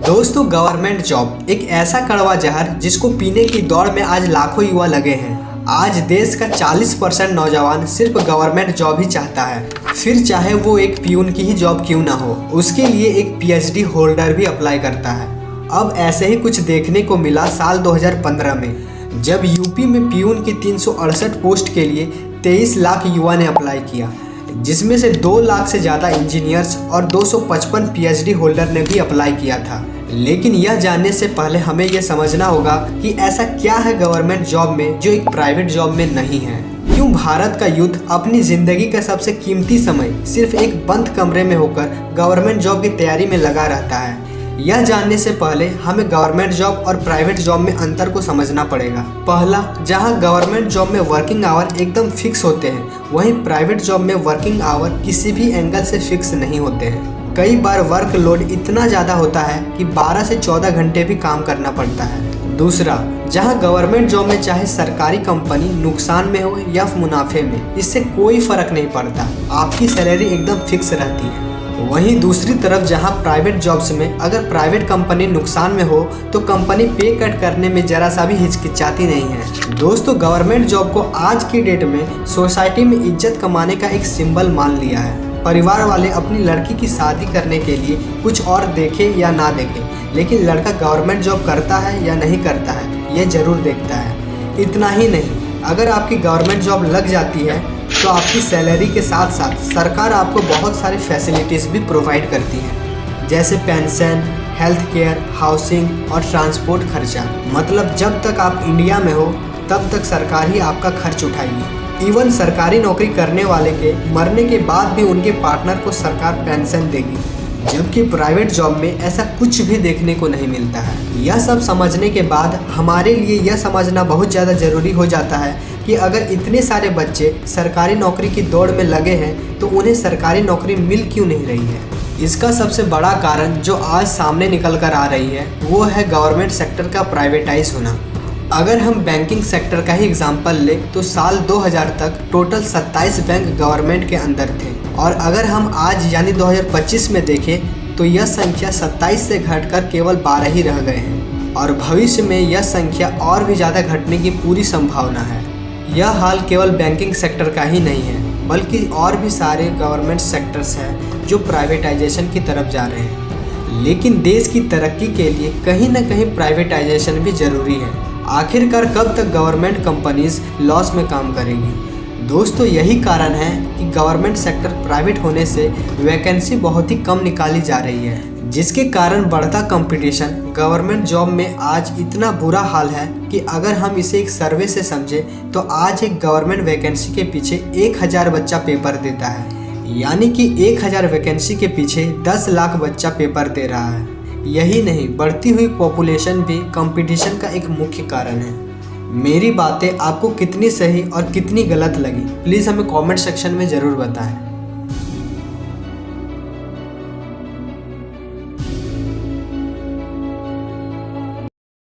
दोस्तों, government job एक ऐसा कड़वा जहर जिसको पीने की दौड़ में आज लाखों युवा लगे हैं। आज देश का 40% नौजवान सिर्फ गवर्नमेंट जॉब ही चाहता है, फिर चाहे वो एक पियून की ही जॉब क्यों ना हो। उसके लिए एक पीएचडी होल्डर भी अप्लाई करता है। अब ऐसे ही कुछ देखने को मिला साल 2015 में, जब यूपी में पियून की 368 पोस्ट के लिए 23 लाख युवा ने अप्लाई किया, जिसमें से 2 लाख से ज़्यादा इंजीनियर्स और 255 पीएचडी होल्डर ने भी अप्लाई किया था। लेकिन यह जानने से पहले हमें यह समझना होगा कि ऐसा क्या है गवर्नमेंट जॉब में जो एक प्राइवेट जॉब में नहीं है। क्यों भारत का यूथ अपनी ज़िंदगी का सबसे कीमती समय सिर्फ एक बंद कमरे में होकर गवर्नमेंट जॉब की तैयारी में लगा रहता है। यह जानने से पहले हमें गवर्नमेंट जॉब और प्राइवेट जॉब में अंतर को समझना पड़ेगा। पहला, जहां गवर्नमेंट जॉब में वर्किंग आवर एकदम फिक्स होते हैं, वहीं प्राइवेट जॉब में वर्किंग आवर किसी भी एंगल से फिक्स नहीं होते हैं। कई बार वर्कलोड इतना ज़्यादा होता है कि 12 से 14 घंटे भी काम करना पड़ता है। दूसरा, जहां गवर्नमेंट जॉब में चाहे सरकारी कंपनी नुकसान में हो या मुनाफे में, इससे कोई फ़र्क नहीं पड़ता, आपकी सैलरी एकदम फिक्स रहती है। वहीं दूसरी तरफ जहां प्राइवेट जॉब्स में अगर प्राइवेट कंपनी नुकसान में हो तो कंपनी पे कट करने में ज़रा सा भी हिचकिचाती नहीं है। दोस्तों, गवर्नमेंट जॉब को आज की डेट में सोसाइटी में इज्जत कमाने का एक सिंबल मान लिया है। परिवार वाले अपनी लड़की की शादी करने के लिए कुछ और देखें या ना देखें, लेकिन लड़का गवर्नमेंट जॉब करता है या नहीं करता है ये ज़रूर देखता है। इतना ही नहीं, अगर आपकी गवर्नमेंट जॉब लग जाती है तो आपकी सैलरी के साथ साथ सरकार आपको बहुत सारी फैसिलिटीज़ भी प्रोवाइड करती है, जैसे पेंशन, हेल्थ केयर, हाउसिंग और ट्रांसपोर्ट खर्चा। मतलब जब तक आप इंडिया में हो तब तक सरकार ही आपका खर्च उठाएगी। इवन सरकारी नौकरी करने वाले के मरने के बाद भी उनके पार्टनर को सरकार पेंशन देगी, जबकि प्राइवेट जॉब में ऐसा कुछ भी देखने को नहीं मिलता है। यह सब समझने के बाद हमारे लिए यह समझना बहुत ज़्यादा ज़रूरी हो जाता है कि अगर इतने सारे बच्चे सरकारी नौकरी की दौड़ में लगे हैं तो उन्हें सरकारी नौकरी मिल क्यों नहीं रही है। इसका सबसे बड़ा कारण जो आज सामने निकल कर आ रही है वो है गवर्नमेंट सेक्टर का प्राइवेटाइज होना। अगर हम बैंकिंग सेक्टर का ही एग्जाम्पल लें तो साल 2000 तक टोटल 27 बैंक गवर्नमेंट के अंदर थे, और अगर हम आज यानी 2025 में देखें तो यह संख्या 27 से घटकर केवल 12 ही रह गए हैं, और भविष्य में यह संख्या और भी ज़्यादा घटने की पूरी संभावना है। यह हाल केवल बैंकिंग सेक्टर का ही नहीं है, बल्कि और भी सारे गवर्नमेंट सेक्टर्स हैं जो प्राइवेटाइजेशन की तरफ जा रहे हैं। लेकिन देश की तरक्की के लिए कहीं ना कहीं प्राइवेटाइजेशन भी ज़रूरी है। आखिरकार कब तक गवर्नमेंट कंपनीज लॉस में काम करेंगी। दोस्तों, यही कारण है कि गवर्नमेंट सेक्टर प्राइवेट होने से वैकेंसी बहुत ही कम निकाली जा रही है, जिसके कारण बढ़ता कंपटीशन गवर्नमेंट जॉब में आज इतना बुरा हाल है कि अगर हम इसे एक सर्वे से समझें तो आज एक गवर्नमेंट वैकेंसी के पीछे 1000 बच्चा पेपर देता है, यानी कि 1000 वैकेंसी के पीछे 10 लाख बच्चा पेपर दे रहा है। यही नहीं, बढ़ती हुई पॉपुलेशन भी कंपटीशन का एक मुख्य कारण है। मेरी बातें आपको कितनी सही और कितनी गलत लगी, प्लीज़ हमें कमेंट सेक्शन में ज़रूर बताएं।